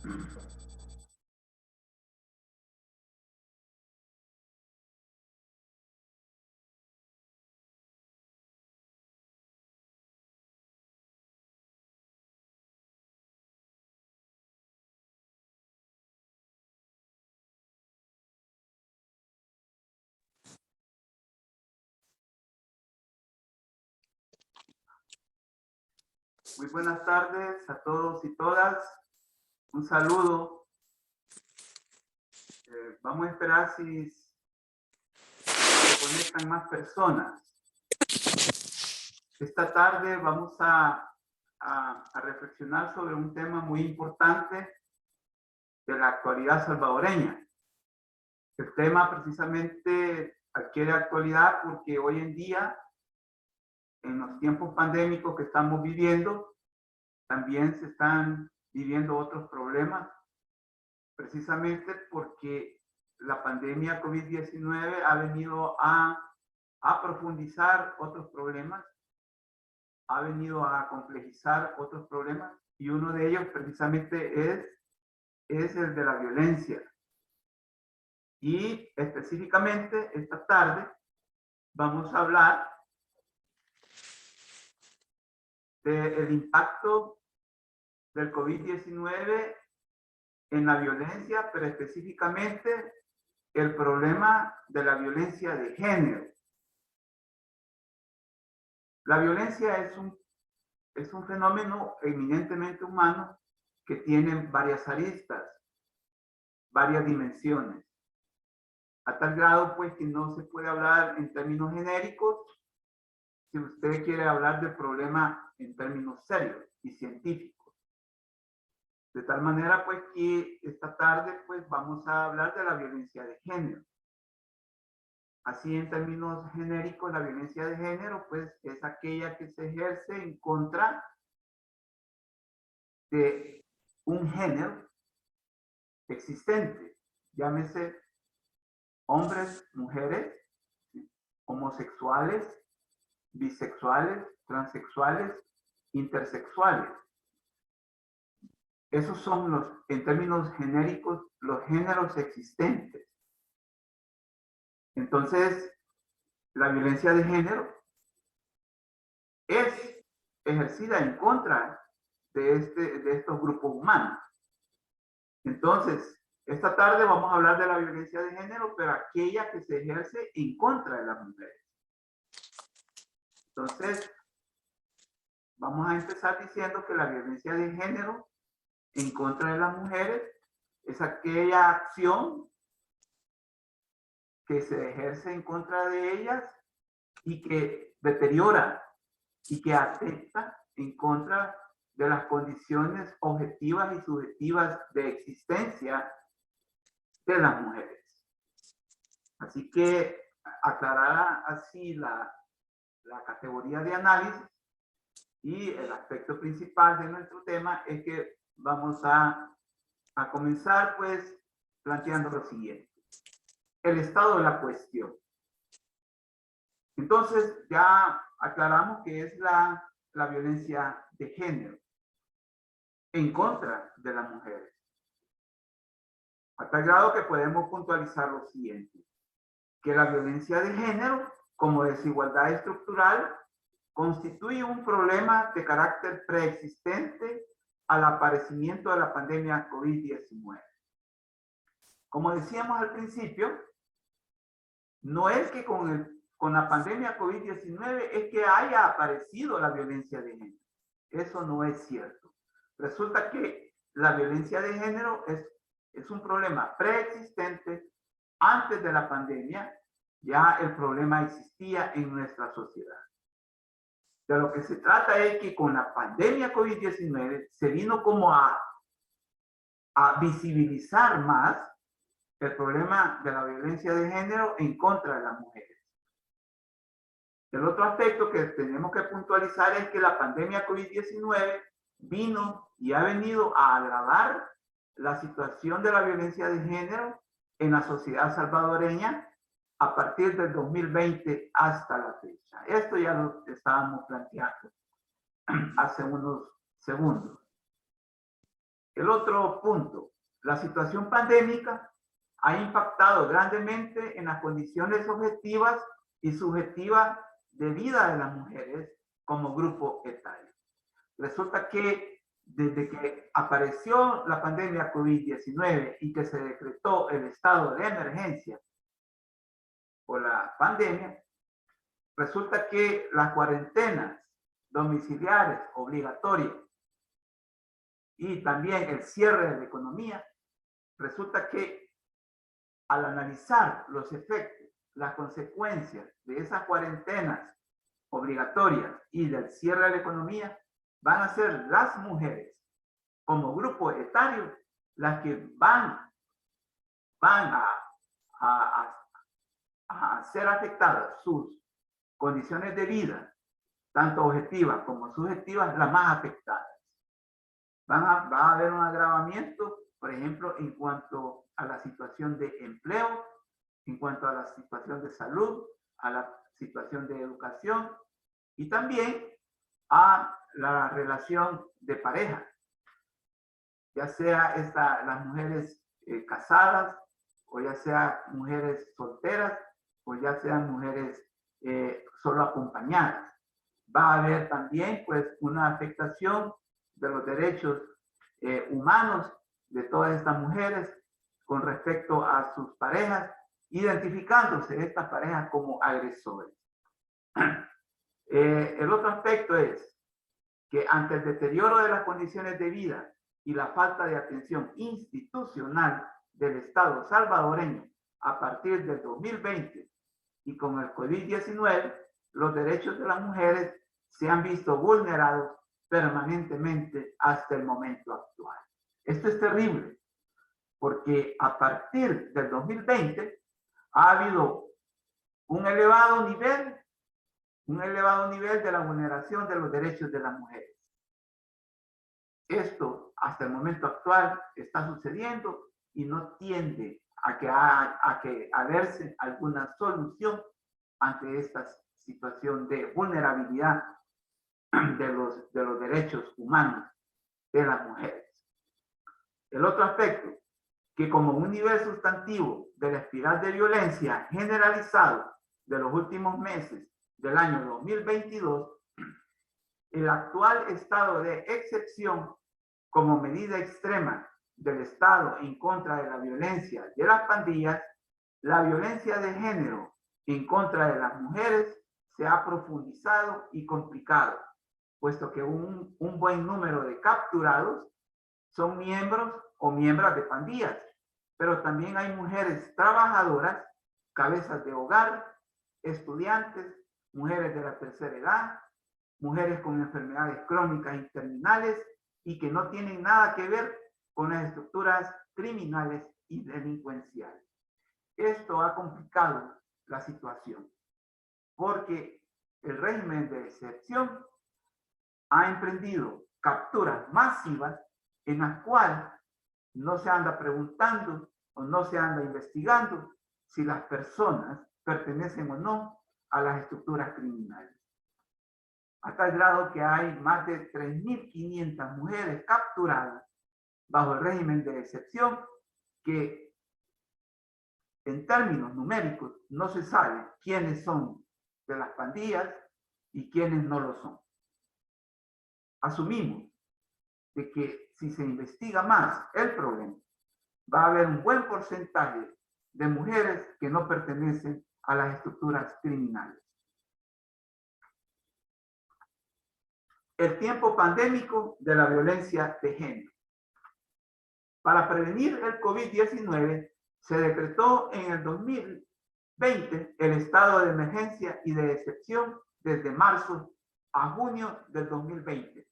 Muy buenas tardes a todos y todas. Un saludo. Vamos a esperar si se conectan más personas. Esta tarde vamos a reflexionar sobre un tema muy importante de la actualidad salvadoreña. El tema precisamente adquiere actualidad porque hoy en día, en los tiempos pandémicos que estamos viviendo, también se están viviendo otros problemas, precisamente porque la pandemia COVID-19 ha venido a profundizar otros problemas, ha venido a complejizar otros problemas, y uno de ellos precisamente es el de la violencia. Y específicamente esta tarde vamos a hablar del impacto del COVID-19 en la violencia, pero específicamente el problema de la violencia de género. La violencia es un fenómeno eminentemente humano que tiene varias aristas, varias dimensiones, a tal grado pues que no se puede hablar en términos genéricos si usted quiere hablar del problema en términos serios y científicos. De tal manera pues que esta tarde pues vamos a hablar de la violencia de género. Así, en términos genéricos, la violencia de género pues es aquella que se ejerce en contra de un género existente, llámese hombres, mujeres, homosexuales, bisexuales, transexuales, intersexuales. Esos son en términos genéricos, los géneros existentes. Entonces, la violencia de género es ejercida en contra de estos grupos humanos. Entonces, esta tarde vamos a hablar de la violencia de género, pero aquella que se ejerce en contra de las mujeres. Entonces, vamos a empezar diciendo que la violencia de género en contra de las mujeres es aquella acción que se ejerce en contra de ellas y que deteriora y que atenta en contra de las condiciones objetivas y subjetivas de existencia de las mujeres. Así que, aclarada así la categoría de análisis, y el aspecto principal de nuestro tema es que vamos a comenzar pues planteando lo siguiente: el estado de la cuestión. Entonces ya aclaramos que es la violencia de género en contra de las mujeres, a tal grado que podemos puntualizar lo siguiente: que la violencia de género como desigualdad estructural constituye un problema de carácter preexistente al aparecimiento de la pandemia COVID-19. Como decíamos al principio, no es que con la pandemia COVID-19 es que haya aparecido la violencia de género. Eso no es cierto. Resulta que la violencia de género es un problema preexistente. Antes de la pandemia ya el problema existía en nuestra sociedad. De lo que se trata es que con la pandemia COVID-19 se vino como a visibilizar más el problema de la violencia de género en contra de las mujeres. El otro aspecto que tenemos que puntualizar es que la pandemia COVID-19 vino y ha venido a agravar la situación de la violencia de género en la sociedad salvadoreña a partir del 2020 hasta la fecha. Esto ya lo estábamos planteando hace unos segundos. El otro punto, la situación pandémica ha impactado grandemente en las condiciones objetivas y subjetivas de vida de las mujeres como grupo etario. Resulta que desde que apareció la pandemia COVID-19 y que se decretó el estado de emergencia por la pandemia, resulta que las cuarentenas domiciliares obligatorias y también el cierre de la economía, resulta que al analizar los efectos, las consecuencias de esas cuarentenas obligatorias y del cierre de la economía, van a ser las mujeres como grupo etario las que van a ser afectadas sus condiciones de vida, tanto objetivas como subjetivas, las más afectadas. Va a haber un agravamiento, por ejemplo, en cuanto a la situación de empleo, en cuanto a la situación de salud, a la situación de educación y también a la relación de pareja, ya sea las mujeres casadas o ya sea mujeres solteras o ya sean mujeres solo acompañadas. Va a haber también pues una afectación de los derechos humanos de todas estas mujeres con respecto a sus parejas, identificándose estas parejas como agresores. El otro aspecto es que ante el deterioro de las condiciones de vida y la falta de atención institucional del Estado salvadoreño a partir del 2020 y con el COVID-19, los derechos de las mujeres se han visto vulnerados permanentemente hasta el momento actual. Esto es terrible, porque a partir del 2020 ha habido un elevado nivel de la vulneración de los derechos de las mujeres. Esto hasta el momento actual está sucediendo y no tiende a verse alguna solución ante esta situación de vulnerabilidad de los derechos humanos de las mujeres. El otro aspecto, que como un nivel sustantivo de la espiral de violencia generalizado de los últimos meses del año 2022, el actual estado de excepción como medida extrema del Estado en contra de la violencia de las pandillas, la violencia de género en contra de las mujeres se ha profundizado y complicado, puesto que un buen número de capturados son miembros o miembros de pandillas, pero también hay mujeres trabajadoras, cabezas de hogar, estudiantes, mujeres de la tercera edad, mujeres con enfermedades crónicas y terminales y que no tienen nada que ver con las estructuras criminales y delincuenciales. Esto ha complicado la situación porque el régimen de excepción ha emprendido capturas masivas en las cuales no se anda preguntando o no se anda investigando si las personas pertenecen o no a las estructuras criminales. Hasta el grado que hay más de 3.500 mujeres capturadas bajo el régimen de excepción que en términos numéricos no se sabe quiénes son de las pandillas y quiénes no lo son. Asumimos de que si se investiga más el problema, va a haber un buen porcentaje de mujeres que no pertenecen a las estructuras criminales. El tiempo pandémico de la violencia de género. Para prevenir el COVID-19, se decretó en el 2020 el estado de emergencia y de excepción desde marzo a junio del 2020.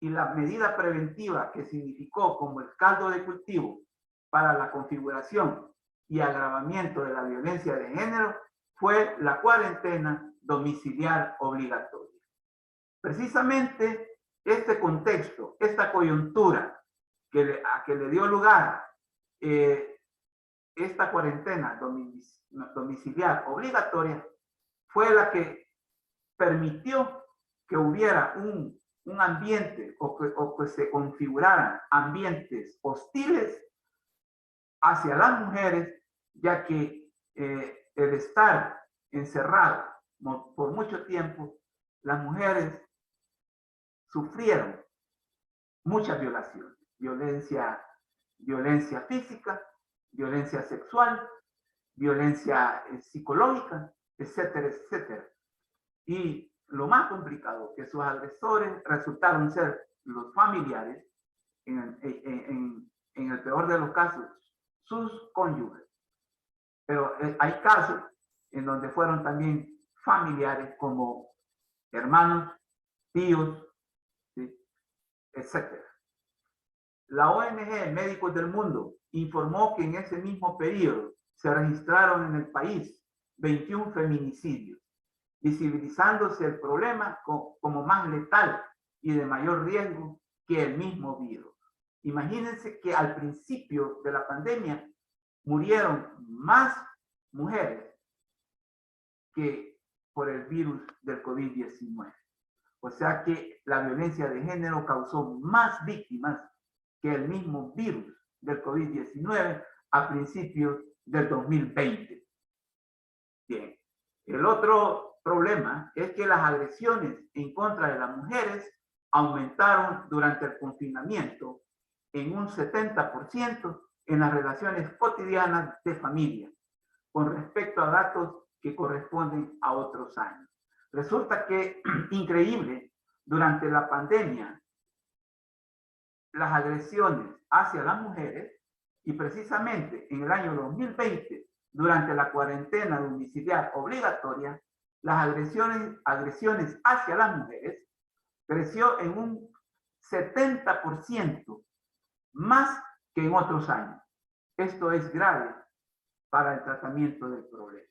Y la medida preventiva que significó como el caldo de cultivo para la configuración y agravamiento de la violencia de género fue la cuarentena domiciliar obligatoria. Precisamente este contexto, esta coyuntura a que le dio lugar esta cuarentena domiciliar obligatoria fue la que permitió que hubiera un un ambiente o que se configuraran ambientes hostiles hacia las mujeres, ya que el estar encerrado por mucho tiempo, las mujeres sufrieron muchas violaciones, violencia física, violencia sexual, violencia psicológica, etcétera, etcétera. Y lo más complicado, que sus agresores resultaron ser los familiares, en el peor de los casos, sus cónyuges. Pero hay casos en donde fueron también familiares como hermanos, tíos, ¿sí? Etcétera. La ONG Médicos del Mundo informó que en ese mismo periodo se registraron en el país 21 feminicidios, visibilizándose el problema como más letal y de mayor riesgo que el mismo virus. Imagínense que al principio de la pandemia murieron más mujeres que por el virus del COVID-19. O sea que la violencia de género causó más víctimas que el mismo virus del COVID-19 a principios del 2020. Bien, el otro problema es que las agresiones en contra de las mujeres aumentaron durante el confinamiento en un 70% en las relaciones cotidianas de familia, con respecto a datos que corresponden a otros años. Resulta que, increíble, durante la pandemia, las agresiones hacia las mujeres, y precisamente en el año 2020, durante la cuarentena domiciliar obligatoria, las agresiones hacia las mujeres creció en un 70% más que en otros años. Esto es grave para el tratamiento del problema.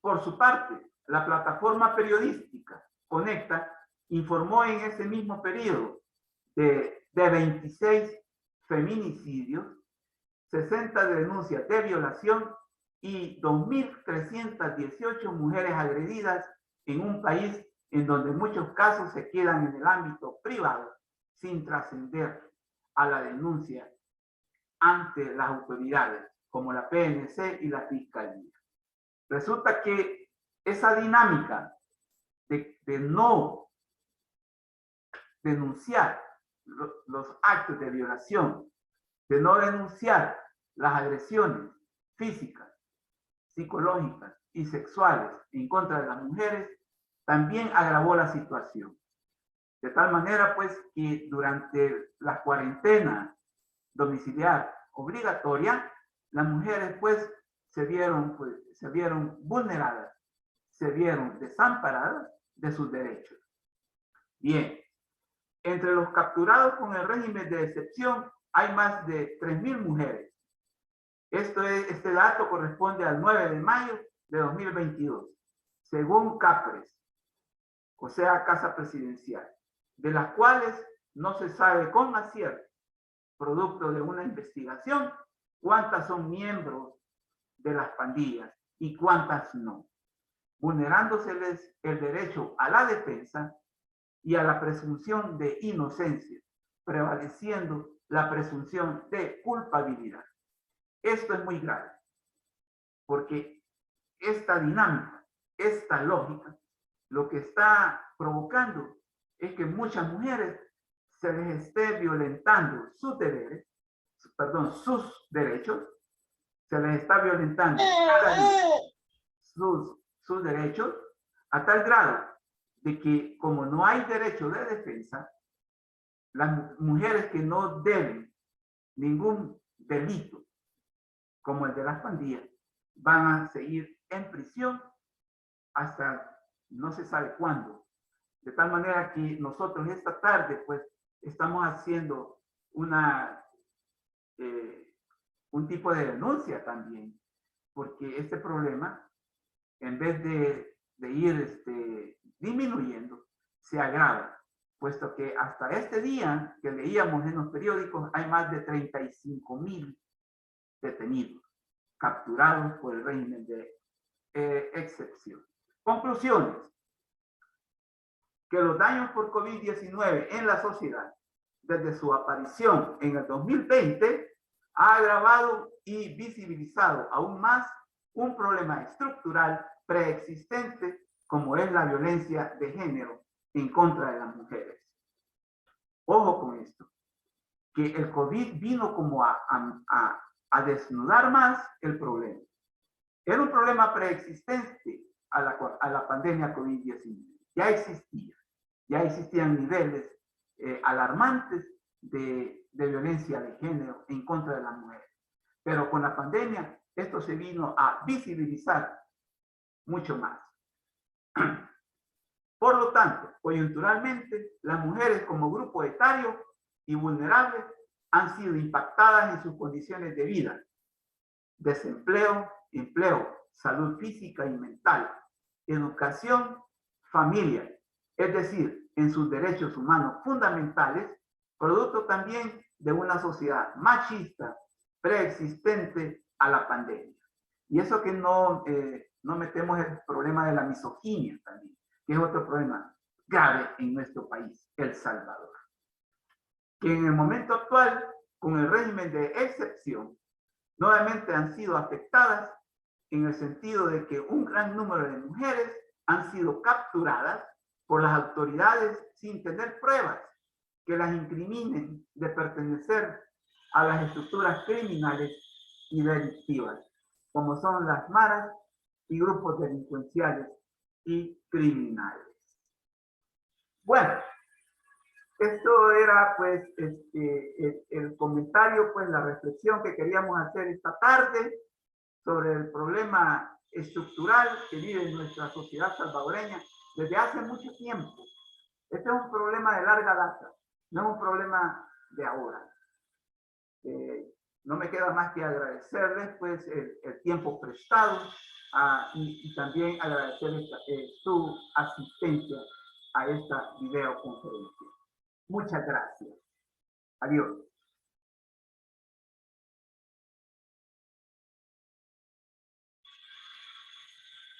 Por su parte, la plataforma periodística Conecta informó en ese mismo periodo de 26 feminicidios, 60 denuncias de violación y 2.318 mujeres agredidas en un país en donde muchos casos se quedan en el ámbito privado sin trascender a la denuncia ante las autoridades como la PNC y la Fiscalía. Resulta que esa dinámica de no denunciar los actos de violación, de no denunciar las agresiones físicas, psicológicas y sexuales en contra de las mujeres, también agravó la situación. De tal manera, pues, que durante la cuarentena domiciliar obligatoria, las mujeres, pues, se vieron vulneradas, se vieron desamparadas de sus derechos. Bien, entre los capturados con el régimen de excepción hay más de 3.000 mujeres. Este dato corresponde al 9 de mayo de 2022, según CAPRES, o sea, Casa Presidencial, de las cuales no se sabe con acierto, producto de una investigación, cuántas son miembros de las pandillas y cuántas no, vulnerándoseles el derecho a la defensa y a la presunción de inocencia, prevaleciendo la presunción de culpabilidad. Esto es muy grave, porque esta dinámica, esta lógica, lo que está provocando es que muchas mujeres se les esté violentando sus deberes, sus derechos, se les está violentando sus derechos a tal grado de que como no hay derecho de defensa, las mujeres que no deben ningún delito, como el de las pandillas, van a seguir en prisión hasta no se sabe cuándo. De tal manera que nosotros esta tarde, pues, estamos haciendo un tipo de denuncia también, porque este problema, en vez de ir disminuyendo, se agrava, puesto que hasta este día que leíamos en los periódicos hay más de 35.000 detenidos, capturados por el régimen de excepción. Conclusiones. que los daños por COVID-19 en la sociedad, desde su aparición en el 2020, ha agravado y visibilizado aún más un problema estructural preexistente como es la violencia de género en contra de las mujeres. Ojo con esto, que el COVID vino como a desnudar más el problema. Era un problema preexistente a la pandemia COVID-19. Ya existían niveles alarmantes de violencia de género en contra de las mujeres. Pero con la pandemia, esto se vino a visibilizar mucho más. Por lo tanto, coyunturalmente, las mujeres como grupo etario y vulnerables han sido impactadas en sus condiciones de vida, desempleo, empleo, salud física y mental, educación, familia, es decir, en sus derechos humanos fundamentales, producto también de una sociedad machista preexistente a la pandemia. Y eso que no metemos el problema de la misoginia también, que es otro problema grave en nuestro país, El Salvador. Que en el momento actual, con el régimen de excepción, nuevamente han sido afectadas en el sentido de que un gran número de mujeres han sido capturadas por las autoridades sin tener pruebas que las incriminen de pertenecer a las estructuras criminales y delictivas, como son las maras y grupos delincuenciales y criminales. Bueno, esto era pues el comentario, pues la reflexión que queríamos hacer esta tarde sobre el problema estructural que vive nuestra sociedad salvadoreña desde hace mucho tiempo. Este es un problema de larga data, no es un problema de ahora. No me queda más que agradecerles pues el tiempo prestado y también agradecerles su asistencia a esta videoconferencia. Muchas gracias. Adiós.